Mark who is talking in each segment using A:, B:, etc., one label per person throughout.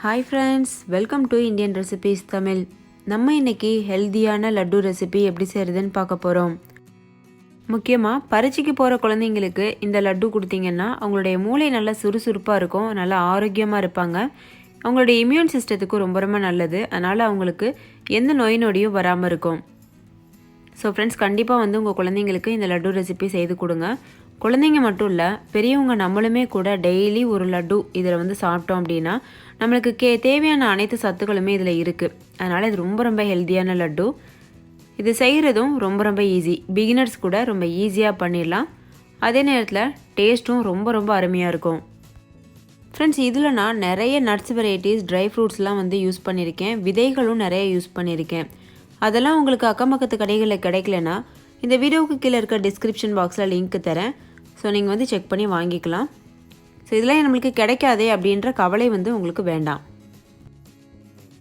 A: Hi friends, welcome to Indian Recipes Tamil. நம்ம இன்னைக்கு ஹெல்தியான லட்டு ரெசிபி எப்படி செய்யறதுன்னு பார்க்க போறோம். முக்கியமா பரீட்சைக்கு போற குழந்தைங்களுக்கு இந்த லட்டு கொடுத்தீங்கன்னா அவங்களுடைய மூளை நல்லா சுறுசுறுப்பா இருக்கும், நல்லா ஆரோக்கியமா இருப்பாங்க. அவங்களுடைய இம்யூன் சிஸ்டத்துக்கு ரொம்ப ரொம்ப நல்லது. அதனால அவங்களுக்கு எந்த நோய் நொடியும் வராம இருக்கும். ஸோ ஃப்ரெண்ட்ஸ், கண்டிப்பாக வந்து உங்கள் குழந்தைங்களுக்கு இந்த லட்டு ரெசிபி செய்து கொடுங்க. குழந்தைங்க மட்டும் இல்லை, பெரியவங்க நம்மளுமே கூட டெய்லி ஒரு லட்டு இதில் வந்து சாப்பிட்டோம் அப்படின்னா நம்மளுக்கு தேவையான அனைத்து சத்துக்களுமே இதில் இருக்குது. அதனால் இது ரொம்ப ரொம்ப ஹெல்த்தியான லட்டு. இது செய்கிறதும் ரொம்ப ரொம்ப ஈஸி. பிகினர்ஸ் கூட ரொம்ப ஈஸியாக பண்ணிடலாம். அதே நேரத்தில் டேஸ்ட்டும் ரொம்ப ரொம்ப அருமையாக இருக்கும். ஃப்ரெண்ட்ஸ், இதில் நான் நிறைய நட்ஸ் வெரைட்டிஸ், ட்ரை ஃப்ரூட்ஸ்லாம் வந்து யூஸ் பண்ணியிருக்கேன். விதைகளும் நிறைய யூஸ் பண்ணியிருக்கேன். அதெல்லாம் உங்களுக்கு அக்கம் பக்கத்து கடைகளில் கிடைக்கலனா இந்த வீடியோவுக்கு கீழே இருக்க டிஸ்கிரிப்ஷன் பாக்ஸில் லிங்க் தரேன். ஸோ நீங்கள் வந்து செக் பண்ணி வாங்கிக்கலாம். ஸோ இதெல்லாம் நம்மளுக்கு கிடைக்காதே அப்படின்ற கவலை வந்து உங்களுக்கு வேண்டாம்.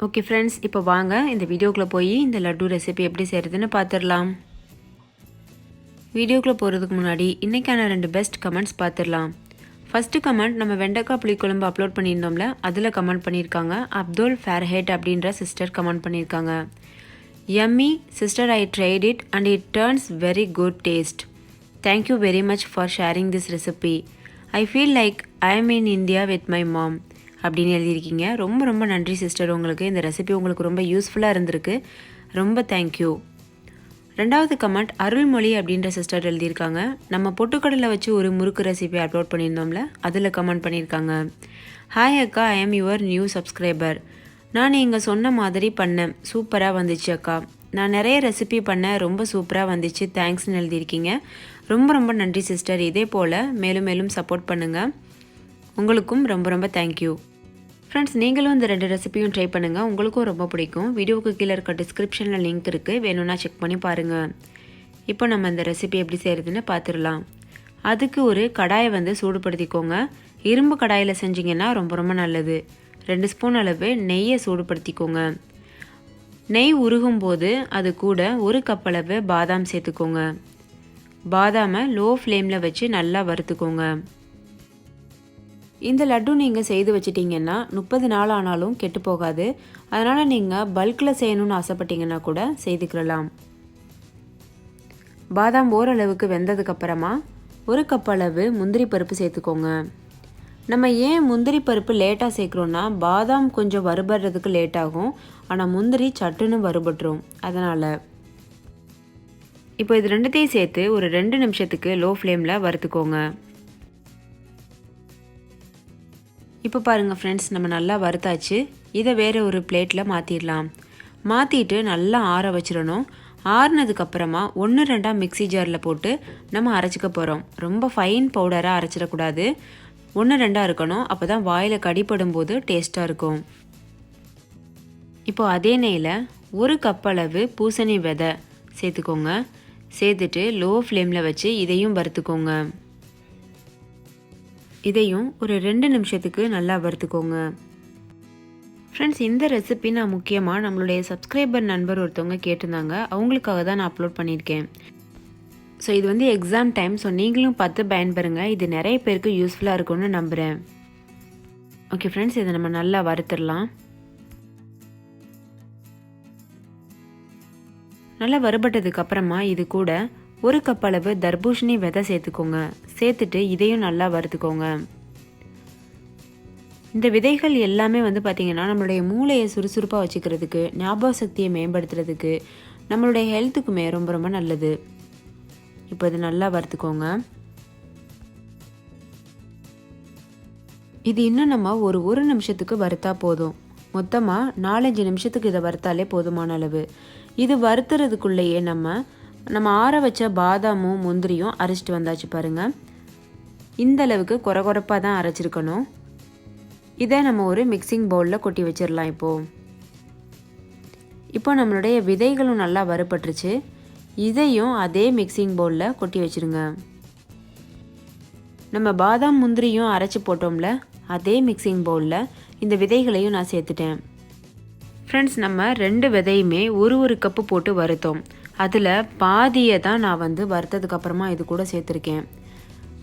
A: ஓகே ஃப்ரெண்ட்ஸ், இப்போ வாங்க இந்த வீடியோக்குள்ளே போய் இந்த லட்டு ரெசிபி எப்படி செய்கிறதுன்னு பார்த்துடலாம். வீடியோக்குள்ளே போகிறதுக்கு முன்னாடி இன்றைக்கான 2 பெஸ்ட் கமெண்ட்ஸ் பார்த்துடலாம். ஃபஸ்ட்டு கமெண்ட் நம்ம வெண்டைக்காய் புளிக்குழம்பு அப்லோட் பண்ணியிருந்தோம்ல, அதில் கமெண்ட் பண்ணியிருக்காங்க. அப்துல் ஃபேர்ஹெட் அப்படின்ற சிஸ்டர் கமெண்ட் பண்ணியிருக்காங்க. Yummy sister, I tried it and it turns very good taste. Thank you very much for sharing this recipe. I feel like I am in India with my mom. அப்படின்னு எழுதியிருக்கீங்க. ரொம்ப ரொம்ப நன்றி sister. உங்களுக்கு இந்த recipe உங்களுக்கு ரொம்ப யூஸ்ஃபுல்லாக இருந்திருக்கு. ரொம்ப தேங்க்யூ. 2வது கமெண்ட் அருள்மொழி அப்படின்ற சிஸ்டர் எழுதியிருக்காங்க. நம்ம பொட்டுக்கடலை வச்சு ஒரு முறுக்கு ரெசிபி அப்லோட் பண்ணியிருந்தோம்ல, அதில் கமெண்ட் பண்ணியிருக்காங்க. ஹாய் அக்கா, ஐ ஆம் யுவர் நியூ சப்ஸ்கிரைபர். நான் நீங்கள் சொன்ன மாதிரி பண்ணேன், சூப்பராக வந்துச்சு அக்கா. நான் நிறைய ரெசிபி பண்ணேன், ரொம்ப சூப்பராக வந்துச்சு, தேங்க்ஸ்ன்னு எழுதியிருக்கீங்க. ரொம்ப ரொம்ப நன்றி சிஸ்டர். இதே போல் மேலும் மேலும் சப்போர்ட் பண்ணுங்கள். உங்களுக்கும் ரொம்ப ரொம்ப தேங்க்யூ. ஃப்ரெண்ட்ஸ், நீங்களும் இந்த 2 ரெசிபியும் ட்ரை பண்ணுங்கள், உங்களுக்கும் ரொம்ப பிடிக்கும். வீடியோவுக்கு கீழே இருக்க டிஸ்கிரிப்ஷனில் லிங்க் இருக்குது, வேணும்னா செக் பண்ணி பாருங்கள். இப்போ நம்ம இந்த ரெசிபி எப்படி செய்கிறதுன்னு பார்த்துடலாம். அதுக்கு ஒரு கடாயை வந்து சூடுபடுத்திக்கோங்க. இரும்பு கடாயில் செஞ்சிங்கன்னா ரொம்ப ரொம்ப நல்லது. 2 ஸ்பூன் அளவு நெய்யை சூடுபடுத்திக்கோங்க. நெய் உருகும் போது அது கூட 1 கப் அளவு பாதாம் சேர்த்துக்கோங்க. பாதாமை லோ ஃப்ளேமில் வச்சு நல்லா வறுத்துக்கோங்க. இந்த லட்டு நீங்கள் செய்து வச்சிட்டிங்கன்னா 30 நாள் ஆனாலும் கெட்டு போகாது. அதனால் நீங்கள் பல்கில் செய்யணும்னு ஆசைப்பட்டீங்கன்னா கூட செய்துக்கலாம். பாதாம் ஓரளவுக்கு வெந்ததுக்கப்புறமா 1 கப் அளவு முந்திரி பருப்பு சேர்த்துக்கோங்க. நம்ம ஏன் முந்திரி பருப்பு லேட்டாக சேர்க்குறோன்னா, பாதாம் கொஞ்சம் வறுபடுறதுக்கு லேட் ஆகும், ஆனால் முந்திரி சட்டுன்னு வறுபட்டுரும். அதனால் இப்போ இது 2த்தையும் சேர்த்து ஒரு 2 நிமிஷத்துக்கு லோ ஃப்ளேமில் வறுத்துக்கோங்க. இப்போ பாருங்கள் ஃப்ரெண்ட்ஸ், நம்ம நல்லா வறுத்தாச்சு. இதை வேறு ஒரு பிளேட்டில் மாற்றிடலாம். மாற்றிட்டு நல்லா ஆற வச்சிடணும். ஆறுனதுக்கப்புறமா 1-2 மிக்ஸி ஜாரில் போட்டு நம்ம அரைச்சிக்க போகிறோம். ரொம்ப ஃபைன் பவுடராக அரைச்சிடக்கூடாது, 1-2 இருக்கணும். அப்போ தான் வாயில் கடிப்படும் போது டேஸ்ட்டாக இருக்கும். இப்போது அதே நெய்யில் 1 கப் அளவு பூசணி விதை சேர்த்துக்கோங்க. சேர்த்துட்டு லோ ஃப்ளேமில் வச்சு இதையும் வறுத்துக்கோங்க. இதையும் ஒரு 2 நிமிஷத்துக்கு நல்லா வறுத்துக்கோங்க. ஃப்ரெண்ட்ஸ், இந்த ரெசிபி நான் முக்கியமாக நம்மளுடைய சப்ஸ்கிரைபர் நண்பர் ஒருத்தவங்க கேட்டிருந்தாங்க, அவங்களுக்காக தான் நான் அப்லோட் பண்ணியிருக்கேன். ஸோ இது வந்து எக்ஸாம் டைம், ஸோ நீங்களும் பார்த்து பயன்பெறுங்க. இது நிறைய பேருக்கு யூஸ்ஃபுல்லாக இருக்கும்னு நம்புகிறேன். ஓகே ஃப்ரெண்ட்ஸ், இதை நம்ம நல்லா வறுத்துடலாம். நல்லா வறுபட்டதுக்கு அப்புறமா இது கூட 1 கப் அளவு தர்பூசணி விதை சேர்த்துக்கோங்க. சேர்த்துட்டு இதையும் நல்லா வறுத்துக்கோங்க. இந்த விதைகள் எல்லாமே வந்து பார்த்திங்கன்னா நம்மளுடைய மூளையை சுறுசுறுப்பாக வச்சுக்கிறதுக்கு, ஞாபக சக்தியை மேம்படுத்துறதுக்கு, நம்மளுடைய ஹெல்த்துக்குமே ரொம்ப ரொம்ப நல்லது. இப்போ இது நல்லா வறுத்துக்கோங்க. இது இன்னும் நம்ம ஒரு நிமிஷத்துக்கு வறுத்தா போதும். மொத்தமாக 4-5 நிமிஷத்துக்கு இதை வறுத்தாலே போதுமான அளவு. இது வறுத்துறதுக்குள்ளேயே நம்ம ஆற வச்ச பாதாமும் முந்திரியும் அரைச்சிட்டு வந்தாச்சு பாருங்கள். இந்த அளவுக்கு கொரகொரப்பாக தான் அரைச்சிருக்கணும். இதை நம்ம ஒரு மிக்சிங் பவுலில் கொட்டி வச்சிடலாம். இப்போ நம்மளுடைய விதைகளும் நல்லா வறுபட்டுருச்சு. இதையும் அதே மிக்சிங் பவுலில் கொட்டி வச்சுருங்க. நம்ம பாதாம் முந்திரியும் அரைச்சி போட்டோம்ல, அதே மிக்சிங் பவுலில் இந்த விதைகளையும் நான் சேர்த்துட்டேன். ஃப்ரெண்ட்ஸ், நம்ம 2 விதையுமே ஒரு கப்பு போட்டு வறுத்தோம். அதில் பாதியை தான் நான் வந்து வறுத்ததுக்கப்புறமா இது கூட சேர்த்துருக்கேன்.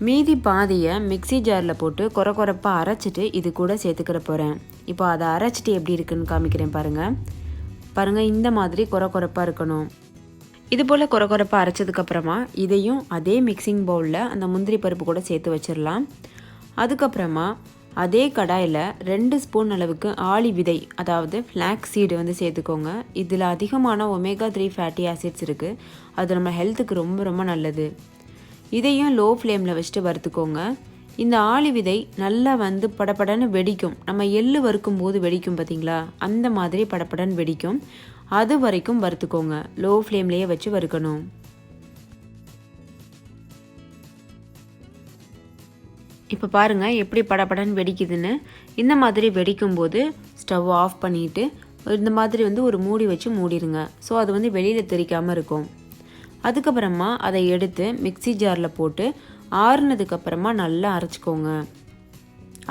A: மீதி பாதியை மிக்ஸி ஜாரில் போட்டு கொரப்பாக அரைச்சிட்டு இது கூட சேர்த்துக்கிற போகிறேன். இப்போ அதை அரைச்சிட்டு எப்படி இருக்குன்னு காமிக்கிறேன் பாருங்கள். இந்த மாதிரி கொரப்பாக இருக்கணும். இது போல் கொரப்பாக அரைச்சதுக்கப்புறமா இதையும் அதே மிக்சிங் பவுலில் அந்த முந்திரி பருப்பு கூட சேர்த்து வச்சிடலாம். அதுக்கப்புறமா அதே கடாயில் 2 ஸ்பூன் அளவுக்கு ஆளி விதை, அதாவது ஃப்ளாக்ஸ் சீடு வந்து சேர்த்துக்கோங்க. இதில் அதிகமான ஒமேகா 3 ஃபேட்டி ஆசிட்ஸ் இருக்குது. அது நம்ம ஹெல்த்துக்கு ரொம்ப ரொம்ப நல்லது. இதையும் லோ ஃப்ளேமில் வச்சுட்டு வறுத்துக்கோங்க. இந்த ஆளி விதை நல்லா வந்து படப்படன்னு வெடிக்கும். நம்ம எள்ளு வறுக்கும் போது வெடிக்கும் பார்த்தீங்களா, அந்த மாதிரி படப்படன்னு வெடிக்கும். அது வரைக்கும் வறுத்துக்கோங்க. லோ ஃப்ளேம்லேயே வச்சு வறுக்கணும். இப்போ பாருங்கள் எப்படி படப்படன்னு வெடிக்குதுன்னு. இந்த மாதிரி வெடிக்கும்போது ஸ்டவ் ஆஃப் பண்ணிவிட்டு இந்த மாதிரி வந்து ஒரு மூடி வச்சு மூடிடுங்க. ஸோ அது வந்து வெளியில் தெறிக்காமல் இருக்கும். அதுக்கப்புறமா அதை எடுத்து மிக்ஸி ஜாரில் போட்டு ஆறுனதுக்கப்புறமா நல்லா அரைச்சிக்கோங்க.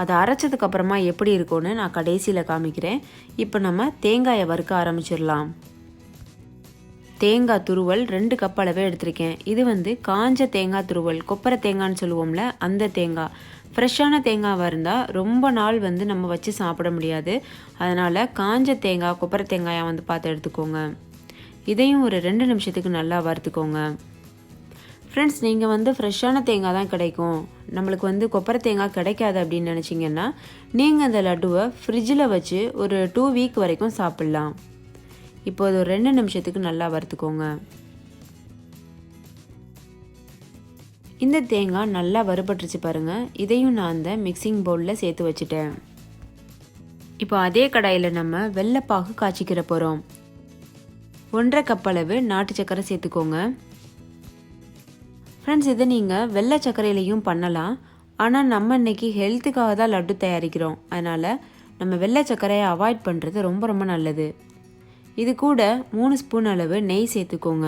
A: அதை அரைச்சதுக்கப்புறமா எப்படி இருக்கும்னு நான் கடைசியில் காமிக்கிறேன். இப்போ நம்ம தேங்காயை வறுக்க ஆரம்பிச்சிடலாம். தேங்காய் துருவல் 2 கப் அளவே எடுத்திருக்கேன். இது வந்து காஞ்ச தேங்காய் துருவல், கொப்பரை தேங்காய்னு சொல்லுவோம்ல, அந்த தேங்காய். ஃப்ரெஷ்ஷான தேங்காவாக இருந்தால் ரொம்ப நாள் வந்து நம்ம வச்சு சாப்பிட முடியாது. அதனால் காஞ்ச தேங்காய், கொப்பரை தேங்காயாக வந்து பார்த்து எடுத்துக்கோங்க. இதையும் ஒரு 2 நிமிஷத்துக்கு நல்லா வறுத்துக்கோங்க. ஃப்ரெண்ட்ஸ், நீங்கள் வந்து ஃப்ரெஷ்ஷான தேங்காய் தான் கிடைக்கும், நம்மளுக்கு வந்து கொப்பரை தேங்காய் கிடைக்காது அப்படின்னு நினச்சிங்கன்னா நீங்கள் அந்த லட்டுவை ஃப்ரிட்ஜில் வச்சு ஒரு 2 வீக் வரைக்கும் சாப்பிட்லாம். இப்போ அது ஒரு 2 நிமிஷத்துக்கு நல்லா வறுத்துக்கோங்க. இந்த தேங்காய் நல்லா வறுபட்டுருச்சு பாருங்கள். இதையும் நான் அந்த மிக்சிங் பவுலில் சேர்த்து வச்சுட்டேன். இப்போ அதே கடாயில் நம்ம வெள்ளைப்பாகு காய்ச்சிக்கிற போகிறோம். 1.5 கப் அளவு நாட்டு சர்க்கரை சேர்த்துக்கோங்க. ஃப்ரெண்ட்ஸ், இதை நீங்கள் வெள்ளை சர்க்கரையிலையும் பண்ணலாம். ஆனால் நம்ம இன்னைக்கு ஹெல்த்துக்காக தான் லட்டு தயாரிக்கிறோம். அதனால் நம்ம வெள்ளை சர்க்கரையை அவாய்ட் பண்ணுறது ரொம்ப ரொம்ப நல்லது. இது கூட 3 ஸ்பூன் அளவு நெய் சேர்த்துக்கோங்க.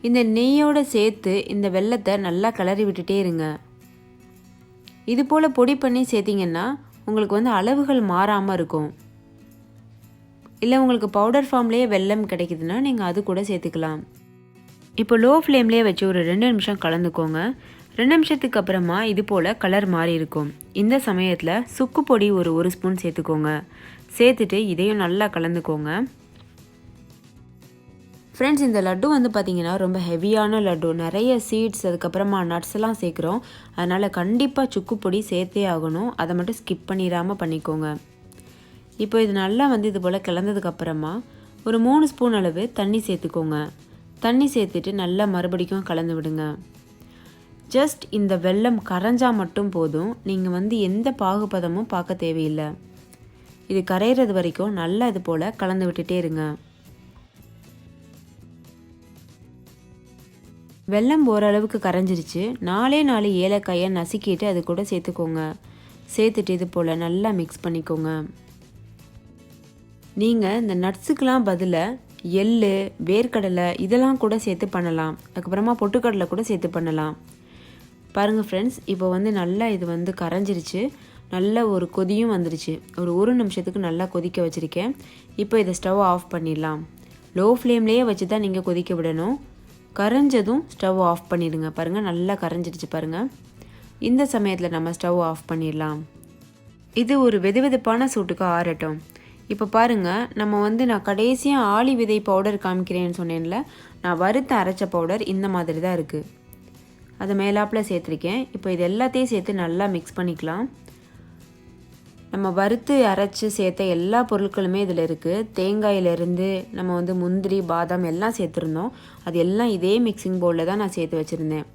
A: இந்த நெய்யோடு சேர்த்து இந்த வெல்லத்தை நல்லா கிளறி விட்டுட்டே இருங்க. இது போல் பொடி பண்ணி சேர்த்திங்கன்னா உங்களுக்கு வந்து அளவுகள் மாறாமல் இருக்கும். இல்லை உங்களுக்கு பவுடர் ஃபார்ம்லேயே வெல்லம் கிடைக்குதுன்னா நீங்கள் அது கூட சேர்த்துக்கலாம். இப்போ லோ ஃப்ளேம்லேயே வச்சு ஒரு 2 நிமிஷம் கலந்துக்கோங்க. 2 நிமிஷத்துக்கு அப்புறமா இது போல் கலர் மாறி இருக்கும். இந்த சமயத்தில் சுக்கு பொடி ஒரு ஸ்பூன் சேர்த்துக்கோங்க. சேர்த்துட்டு இதையும் நல்லா கலந்துக்கோங்க. ஃப்ரெண்ட்ஸ், இந்த லட்டு வந்து பார்த்திங்கன்னா ரொம்ப ஹெவியான லட்டு, நிறைய சீட்ஸ் அதுக்கப்புறமா நட்ஸ் எல்லாம் சேர்க்குறோம். அதனால் கண்டிப்பாக சுக்கு பொடி சேர்த்தே ஆகணும். அதை மட்டும் ஸ்கிப் பண்ணிடாமல் பண்ணிக்கோங்க. இப்போ இது நல்லா வந்து இது போல் கிளந்ததுக்கப்புறமா ஒரு 3 ஸ்பூன் அளவு தண்ணி சேர்த்துக்கோங்க. தண்ணி சேர்த்துட்டு நல்லா மறுபடிக்கும் கலந்து விடுங்க. ஜஸ்ட் இந்த வெல்லம் கரைஞ்சால் மட்டும் போதும். நீங்கள் வந்து எந்த பாகுபதமும் பார்க்க தேவையில்லை. இது கரையிறது வரைக்கும் நல்லா இது போல் கலந்து விட்டுட்டே இருங்க. வெல்லம் ஓரளவுக்கு கரைஞ்சிருச்சு. 4 ஏலக்காயை நசுக்கிட்டு அது கூட சேர்த்துக்கோங்க. சேர்த்துட்டு இது போல் நல்லா மிக்ஸ் பண்ணிக்கோங்க. நீங்கள் இந்த நட்ஸுக்கெலாம் பதிலாக எள்ளு, வேர்க்கடலை இதெல்லாம் கூட சேர்த்து பண்ணலாம். அதுக்கப்புறமா பொட்டுக்கடலை கூட சேர்த்து பண்ணலாம். பாருங்கள் ஃப்ரெண்ட்ஸ், இப்போ வந்து நல்லா இது வந்து கரைஞ்சிருச்சு. நல்ல ஒரு கொதியும் வந்துருச்சு. ஒரு நிமிஷத்துக்கு நல்லா கொதிக்க வச்சுருக்கேன். இப்போ இதை ஸ்டவ் ஆஃப் பண்ணிடலாம். லோ ஃப்ளேம்லேயே வச்சு தான் நீங்கள் கொதிக்க விடணும். கரைஞ்சதும் ஸ்டவ் ஆஃப் பண்ணிடுங்க. பாருங்கள், நல்லா கரைஞ்சிடுச்சு பாருங்கள். இந்த சமயத்தில் நம்ம ஸ்டவ் ஆஃப் பண்ணிடலாம். இது ஒரு வெதுவெதுப்பான சூட்டுக்கு ஆறட்டும். இப்போ பாருங்கள், நம்ம வந்து நான் கடைசியாக ஆளி விதை பவுடர் காமிக்கிறேன்னு சொன்னேன்ல, நான் வறுத்து அரைச்ச பவுடர் இந்த மாதிரி தான் இருக்குது. அதை மேலாப்பில் சேர்த்துருக்கேன். இப்போ இது எல்லாத்தையும் சேர்த்து நல்லா மிக்ஸ் பண்ணிக்கலாம். நம்ம வறுத்து அரைச்சி சேர்த்த எல்லா பொருட்களுமே இதில் இருக்குது. தேங்காயிலேருந்து நம்ம வந்து முந்திரி, பாதாம் எல்லாம் சேர்த்துருந்தோம். அது எல்லாம் இதே மிக்சிங் பவுலில் தான் நான் சேர்த்து வச்சுருந்தேன்.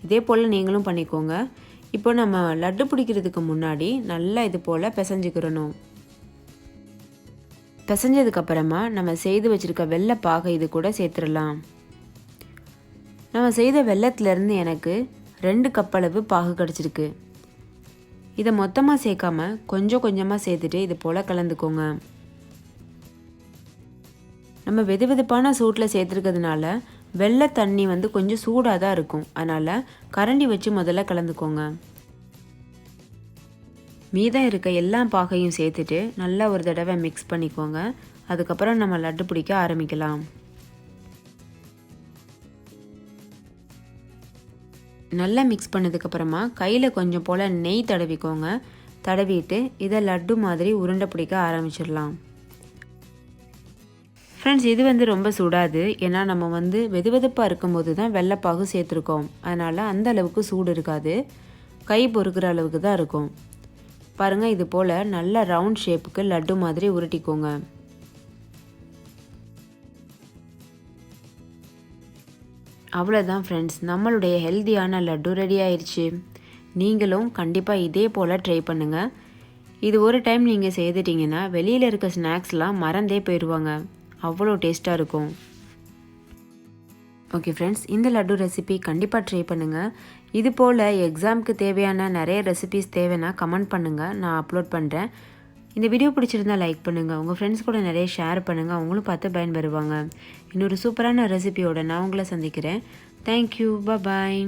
A: இதே போல் நீங்களும் பண்ணிக்கோங்க. இப்போ நம்ம லட்டு பிடிக்கிறதுக்கு முன்னாடி நல்லா இது போல் பிசைஞ்சுக்கிறணும். பிசைஞ்சதுக்கப்புறமா நம்ம செய்து வச்சுருக்க வெள்ளை பாகை இது கூட சேர்த்துடலாம். நம்ம செய்த வெள்ளத்துலேருந்து எனக்கு 2 கப் அளவு பாகு கிடச்சிருக்கு. இதை மொத்தமாக சேர்க்காம கொஞ்சம் கொஞ்சமாக சேர்த்துட்டு இது போல் கலந்துக்கோங்க. நம்ம வெதுவெதுப்பான சூட்டில் சேர்த்துருக்கிறதுனால வெள்ளை தண்ணி வந்து கொஞ்சம் சூடாக தான் இருக்கும். அதனால் கரண்டி வச்சு முதல்ல கலந்துக்கோங்க. மீதம் இருக்க எல்லா பாகையும் சேர்த்துட்டு நல்லா ஒரு தடவை மிக்ஸ் பண்ணிக்கோங்க. அதுக்கப்புறம் நம்ம லட்டு பிடிக்க ஆரம்பிக்கலாம். நல்லா மிக்ஸ் பண்ணதுக்கப்புறமா கையில் கொஞ்சம் போல் நெய் தடவிக்கோங்க. தடவிட்டு இதை லட்டு மாதிரி உருண்டை பிடிக்க ஆரம்பிச்சிடலாம். ஃப்ரெண்ட்ஸ், இது ரொம்ப சுடாது. ஏன்னா நம்ம வெதுவெதுப்பாக இருக்கும்போது தான் வெள்ளைப்பாகு சேர்த்துருக்கோம். அதனால் அந்த அளவுக்கு சூடு இருக்காது. கை பொறுக்கிற அளவுக்கு தான் இருக்கும். பாருங்கள், இது போல் நல்ல ரவுண்ட் ஷேப்புக்கு லட்டு மாதிரி உருட்டிக்கோங்க. அவ்வளோதான் ஃப்ரெண்ட்ஸ், நம்மளுடைய ஹெல்த்தியான லட்டு ரெடி ஆயிடுச்சு. நீங்களும் கண்டிப்பாக இதே போல் ட்ரை பண்ணுங்கள். இது ஒரு டைம் நீங்கள் செய்துட்டிங்கன்னா வெளியில் இருக்க ஸ்நாக்ஸ்லாம் மறந்தே போயிடுவாங்க. அவ்வளோ டேஸ்ட்டாக இருக்கும். ஓகே ஃப்ரெண்ட்ஸ், இந்த லட்டு ரெசிபி கண்டிப்பாக ட்ரை பண்ணுங்கள். இது போல் எக்ஸாமுக்கு தேவையான நிறைய ரெசிபிஸ் தேவைன்னா கமெண்ட் பண்ணுங்கள், நான் அப்லோட் பண்ணுறேன். இந்த வீடியோ பிடிச்சிருந்தா லைக் பண்ணுங்கள், உங்கள் ஃப்ரெண்ட்ஸ் கூட நிறைய ஷேர் பண்ணுங்கள், அவங்களும் பார்த்து பயன்பெறுவாங்க. இன்னொரு சூப்பரான ரெசிபியோட நான் உங்களை சந்திக்கிறேன். தேங்க்யூ, பாய்.